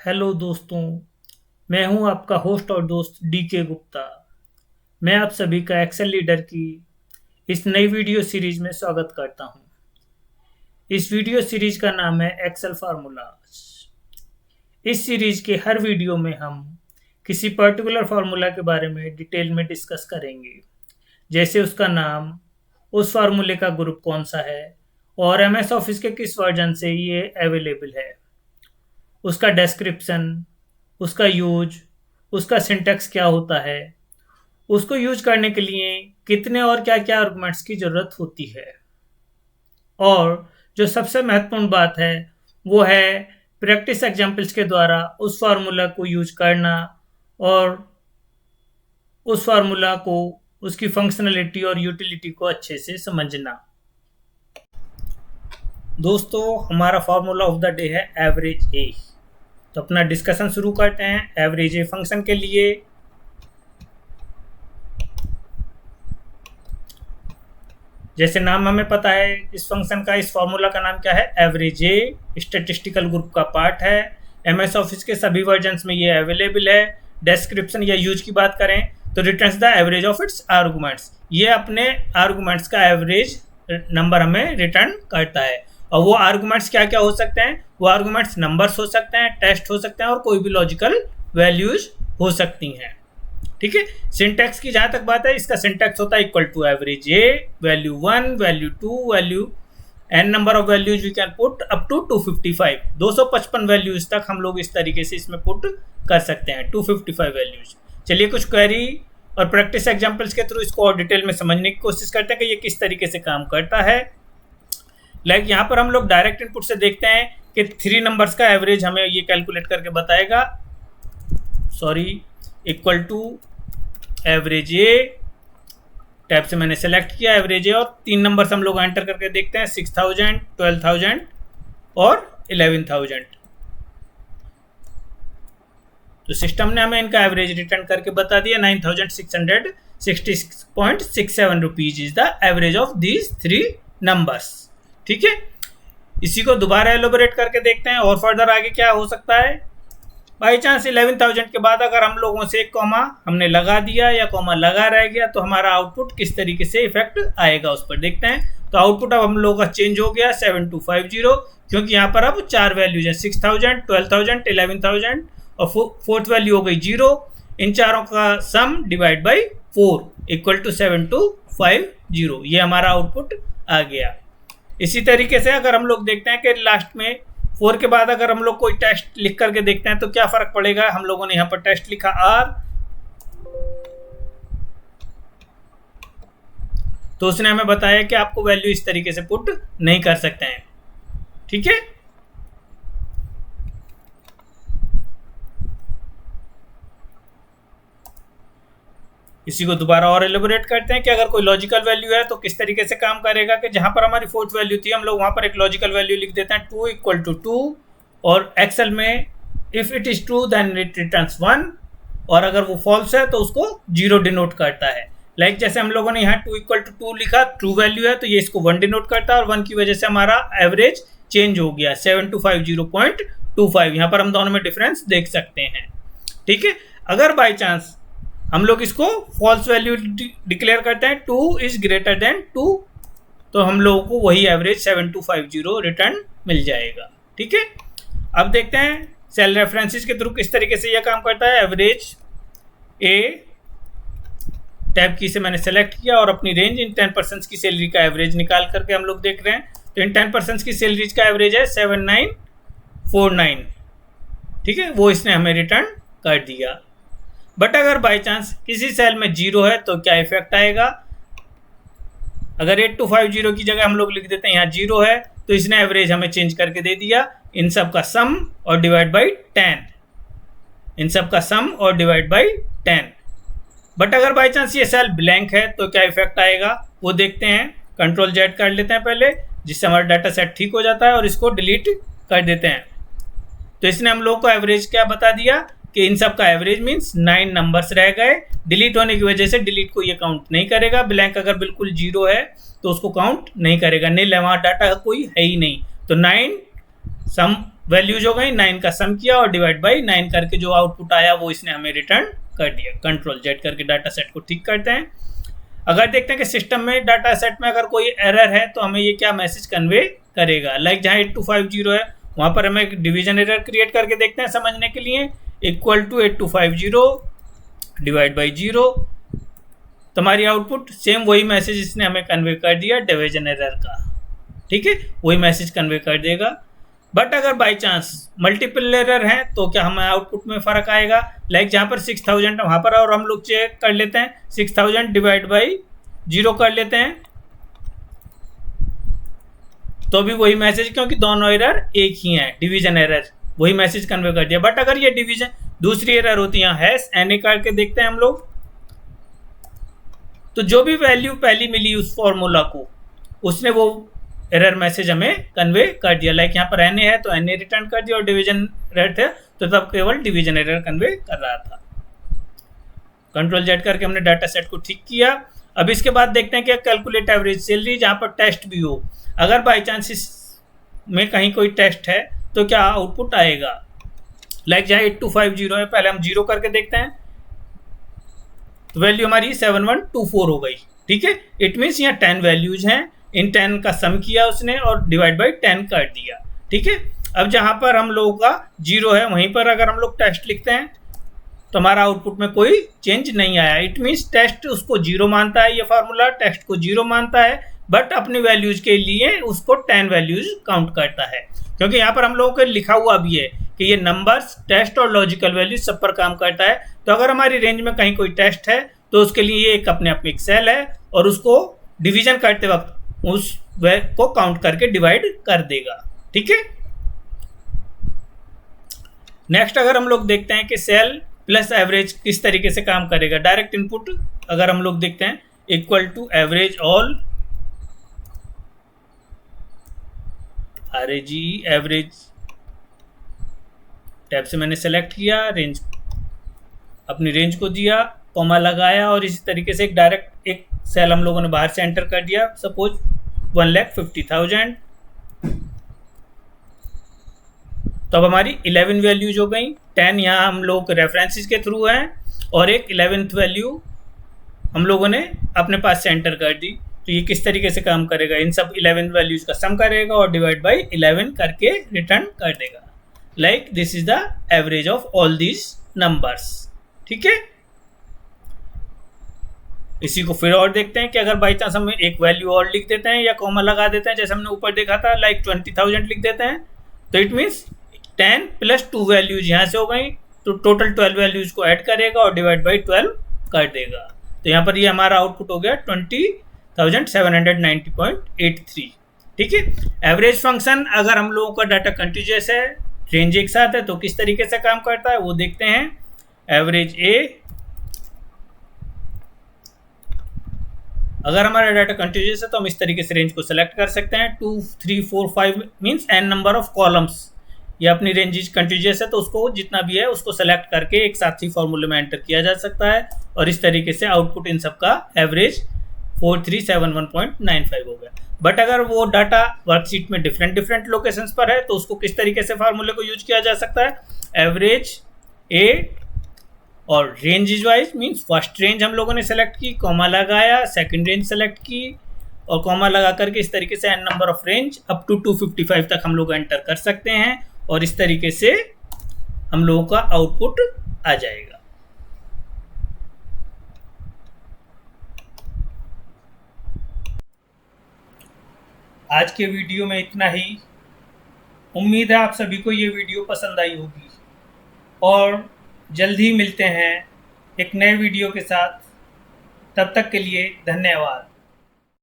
Hello दोस्तों। मैं हूं आपका होस्ट और दोस्त डीके गुप्ता। मैं आप सभी का एक्सेल लीडर की इस नई वीडियो सीरीज में स्वागत करता हूं। इस वीडियो सीरीज का नाम है एक्सेल फार्मूलाज। इस सीरीज के हर वीडियो में हम किसी पर्टिकुलर फार्मूला के बारे में डिटेल में डिस्कस करेंगे, जैसे उसका नाम, उस फार्मूले का ग्रुप कौन सा है और एमएस ऑफिस के किस वर्जन से ये अवेलेबल है, उसका डिस्क्रिप्शन, उसका यूज, उसका सिंटैक्स क्या होता है, उसको यूज करने के लिए कितने और क्या क्या आर्गुमेंट्स की ज़रूरत होती है, और जो सबसे महत्वपूर्ण बात है वो है प्रैक्टिस एग्जाम्पल्स के द्वारा उस फार्मूला को यूज करना और उस फार्मूला को, उसकी फंक्शनलिटी और यूटिलिटी को अच्छे से समझना। दोस्तों, हमारा फार्मूला ऑफ द डे है एवरेज ए। तो अपना डिस्कशन शुरू करते हैं एवरेज ए फंक्शन के लिए। जैसे नाम हमें पता है, इस फंक्शन का, इस फॉर्मूला का नाम क्या है, एवरेज ए। स्टैटिस्टिकल ग्रुप का पार्ट है। एमएस ऑफिस के सभी वर्जन्स में ये अवेलेबल है। डिस्क्रिप्शन या यूज की बात करें तो returns the average of its arguments. ये अपने आर्गुमेंट्स का एवरेज नंबर हमें रिटर्न करता है। और वो आर्गुमेंट्स क्या क्या हो सकते हैं? वो आर्गुमेंट्स नंबर्स हो सकते हैं, टेस्ट हो सकते हैं और कोई भी लॉजिकल वैल्यूज हो सकती हैं। ठीक है। सिंटैक्स की जहां तक बात है, इसका सिंटैक्स होता है equal to average A, value 1, value 2, value N number of values we can put up to 255। 255 values तक हम लोग इस तरीके से इसमें पुट कर सकते हैं, 255 वैल्यूज। चलिए कुछ क्वेरी और प्रैक्टिस एग्जाम्पल्स के थ्रू इसको और डिटेल में समझने की कोशिश करते हैं कि ये किस तरीके से काम करता है। लाइक यहाँ पर हम लोग डायरेक्ट इनपुट से देखते हैं कि 3 नंबर्स का एवरेज हमें ये कैलकुलेट करके बताएगा। Equal to average A, tab से मैंने सेलेक्ट किया एवरेज ए, और 3 नंबर्स हम लोग एंटर करके देखते हैं, 6000, 12000 और 11000। तो सिस्टम ने हमें इनका एवरेज रिटर्न करके बता दिया 9666.67 rupees is the average of these 3 numbers. ठीक है। इसी को दोबारा एलोबरेट करके देखते हैं और फर्दर आगे क्या हो सकता है। बाई चांस 11000 के बाद अगर हम लोगों से एक कॉमा हमने लगा दिया या कॉमा लगा रह गया तो हमारा आउटपुट किस तरीके से इफेक्ट आएगा उस पर देखते हैं। तो आउटपुट अब हम लोगों का चेंज हो गया 7250, क्योंकि यहाँ पर अब 4 वैल्यूज हैं, 6000, 12000, 11000 और फोर्थ वैल्यू हो गई 0। इन चारों का सम डिवाइड बाई 4 इक्वल टू 7250। ये हमारा आउटपुट आ गया। इसी तरीके से अगर हम लोग देखते हैं कि लास्ट में 4 के बाद अगर हम लोग कोई टेस्ट लिख करके देखते हैं तो क्या फर्क पड़ेगा। हम लोगों ने यहाँ पर टेस्ट लिखा R, तो उसने हमें बताया कि आपको वैल्यू इस तरीके से पुट नहीं कर सकते हैं। ठीक है। इसी को दोबारा और एलिबोरेट करते हैं कि अगर कोई लॉजिकल वैल्यू है तो किस तरीके से काम करेगा। कि जहां पर हमारी फोर्थ वैल्यू थी हम लोग वहां पर एक लॉजिकल वैल्यू लिख देते हैं 2 इक्वल टू 2, और एक्सेल में if it is true then it returns 1, और अगर वो फॉल्स है तो उसको 0 डिनोट करता है। लाइक जैसे हम लोगों ने यहाँ 2 इक्वल टू 2 लिखा, ट्रू वैल्यू है तो ये इसको 1 डिनोट करता है, और 1 की वजह से हमारा एवरेज चेंज हो गया 7250.25। यहाँ पर हम दोनों में डिफरेंस देख सकते हैं। ठीक है। अगर बाई चांस हम लोग इसको फॉल्स वैल्यू डिक्लेयर करते हैं 2 इज ग्रेटर देन 2, तो हम लोगों को वही एवरेज 7250 रिटर्न मिल जाएगा। ठीक है। अब देखते हैं सेल रेफरेंसेस के थ्रू किस तरीके से यह काम करता है। एवरेज ए, टैब की से मैंने सेलेक्ट किया और अपनी रेंज इन 10% की सैलरी का एवरेज निकाल करके हम लोग देख रहे हैं। तो इन 10% की सैलरी का एवरेज है 7949। ठीक है। वो इसने हमें रिटर्न कर दिया। बट अगर बाई चांस किसी सेल में 0 है तो क्या इफेक्ट आएगा। अगर 8250 की जगह हम लोग लिख देते हैं यहाँ 0 है तो इसने एवरेज हमें चेंज करके दे दिया इन सब का सम और डिवाइड बाई 10, इन सब का सम और डिवाइड बाई 10। बट अगर बाई चांस ये सेल ब्लैंक है तो क्या इफेक्ट आएगा वो देखते हैं। कंट्रोल जेड कर लेते हैं पहले, जिससे हमारा डाटा सेट ठीक हो जाता है, और इसको डिलीट कर देते हैं। तो इसने हम लोग को एवरेज क्या बता दिया कि इन सब का एवरेज मीन्स 9 नंबर्स रह गए। डिलीट होने की वजह से डिलीट को ये काउंट नहीं करेगा। ब्लैंक अगर बिल्कुल 0 है तो उसको काउंट नहीं करेगा, नहीं वहाँ डाटा कोई है ही नहीं। तो 9 सम वैल्यूज हो गई, 9 का सम किया और डिवाइड बाई 9 करके जो आउटपुट आया वो इसने हमें रिटर्न कर दिया। कंट्रोल जेड करके डाटा सेट को ठीक करते हैं। अगर देखते हैं कि सिस्टम में डाटा सेट में अगर कोई एरर है तो हमें ये क्या मैसेज कन्वे करेगा। लाइक जहाँ 8250 है वहाँ पर हमें एक डिवीजन एरर क्रिएट करके देखते हैं समझने के लिए। इक्वल टू 8250 डिवाइड बाई 0, तुम्हारी आउटपुट सेम वही मैसेज इसने हमें कन्वे कर दिया डिवीजन एरर का, ठीक है, वही मैसेज कन्वे कर देगा। बट अगर बाई चांस मल्टीपल एरर हैं तो क्या हमें आउटपुट में फ़र्क आएगा। लाइक जहाँ पर 6000 है वहाँ पर और हम लोग चेक कर लेते हैं 6000 डिवाइड बाई 0 कर लेते हैं तो भी वही मैसेज, क्योंकि दोनों एरर एक ही हैं, डिवीजन एरर वही मैसेज कन्वे कर दिया। बट अगर ये डिवीजन दूसरी एरर होती है हैश एन ए करके देखते हैं हम लोग, तो जो भी वैल्यू पहली मिली उस फॉर्मूला को उसने वो एरर मैसेज हमें कन्वे कर दिया। लाइक यहाँ पर एन ए है तो एन ए रिटर्न कर दिया और डिवीजन एरर थे तो तब केवल डिवीजन एरर कन्वे कर रहा था। कंट्रोल जेड करके हमने डाटा सेट को ठीक किया। अब इसके बाद देखते हैं कि कैलकुलेट एवरेज सैलरी जहाँ पर टेस्ट भी हो, अगर बाई चांस में कहीं कोई टेस्ट है तो क्या आउटपुट आएगा। लाइक जहाँ 8250 है पहले हम 0 करके देखते हैं तो वैल्यू हमारी 7124 हो गई, ठीक है। इट मीन्स यहाँ 10 वैल्यूज हैं, इन 10 का सम किया उसने और डिवाइड बाई 10 कर दिया, ठीक है। अब जहाँ पर हम लोगों का 0 है वहीं पर अगर हम लोग टेस्ट लिखते हैं तो हमारा आउटपुट में कोई चेंज नहीं आया। इट मीन्स टेस्ट उसको 0 मानता है, ये फार्मूला टेस्ट को 0 मानता है बट अपनी वैल्यूज के लिए उसको 10 वैल्यूज काउंट करता है, क्योंकि यहाँ पर हम लोगों को लिखा हुआ भी है कि ये नंबर्स, टेस्ट और लॉजिकल वैल्यूज सब पर काम करता है। तो अगर हमारी रेंज में कहीं कोई टेस्ट है तो उसके लिए ये एक अपने आप में एक सेल है और उसको डिवीजन करते वक्त उस को काउंट करके डिवाइड कर देगा, ठीक है। नेक्स्ट अगर हम लोग देखते हैं कि सेल प्लस एवरेज किस तरीके से काम करेगा। डायरेक्ट इनपुट अगर हम लोग देखते हैं equal to average all RAG average tab से मैंने सेलेक्ट किया, रेंज अपनी रेंज को दिया, कॉमा लगाया और इसी तरीके से एक डायरेक्ट एक सेल हम लोगों ने बाहर से एंटर कर दिया, सपोज 1,50,000। तो अब हमारी 11 वैल्यूज हो गई, 10 यहाँ हम लोग रेफरेंसेस के थ्रू हैं और एक 11th वैल्यू हम लोगों ने अपने पास से एंटर कर दी। तो ये किस तरीके से काम करेगा, इन सब 11 वैल्यूज का सम करेगा और डिवाइड बाई 11 करके रिटर्न कर देगा। Like this is the average of all these numbers, ठीक है। इसी को फिर और देखते हैं कि अगर बाई चांस हम एक वैल्यू और लिख देते हैं या कॉमा लगा देते हैं, जैसे हमने ऊपर देखा था, लाइक 20,000 लिख देते हैं तो इट मीन्स 10 प्लस 2 वैल्यूज यहाँ से हो गई तो टोटल 12 वैल्यूज को ऐड करेगा और डिवाइड बाई 12 कर देगा। तो यहाँ पर ये हमारा आउटपुट हो गया 20,790.83, ठीक है। एवरेज फंक्शन अगर हम लोगों का डाटा कंटिन्यूअस है, रेंज एक साथ है तो किस तरीके से काम करता है वो देखते हैं। एवरेज ए, अगर हमारा डाटा कंटिन्यूअस है तो हम इस तरीके से रेंज को सेलेक्ट कर सकते हैं। 2 3 4 5 means n number of columns, ये अपनी रेंज कंटिन्यूअस है तो उसको जितना भी है उसको सेलेक्ट करके एक साथ ही फॉर्मूले में एंटर किया जा सकता है और इस तरीके से आउटपुट इन सब का एवरेज 4371.95 हो गया। बट अगर वो डाटा वर्कशीट में डिफरेंट लोकेशंस पर है तो उसको किस तरीके से फार्मूले को यूज किया जा सकता है। एवरेज ए और range is wise means first range हम लोगों ने सेलेक्ट की, कॉमा लगाया, सेकंड रेंज सेलेक्ट की और कॉमा लगा करके इस तरीके से N number of range up to 255 तक हम लोग एंटर कर सकते हैं और इस तरीके से हम लोगों का आउटपुट आ जाएगा। आज के वीडियो में इतना ही। उम्मीद है आप सभी को ये वीडियो पसंद आई होगी और जल्द ही मिलते हैं एक नए वीडियो के साथ। तब तक के लिए धन्यवाद।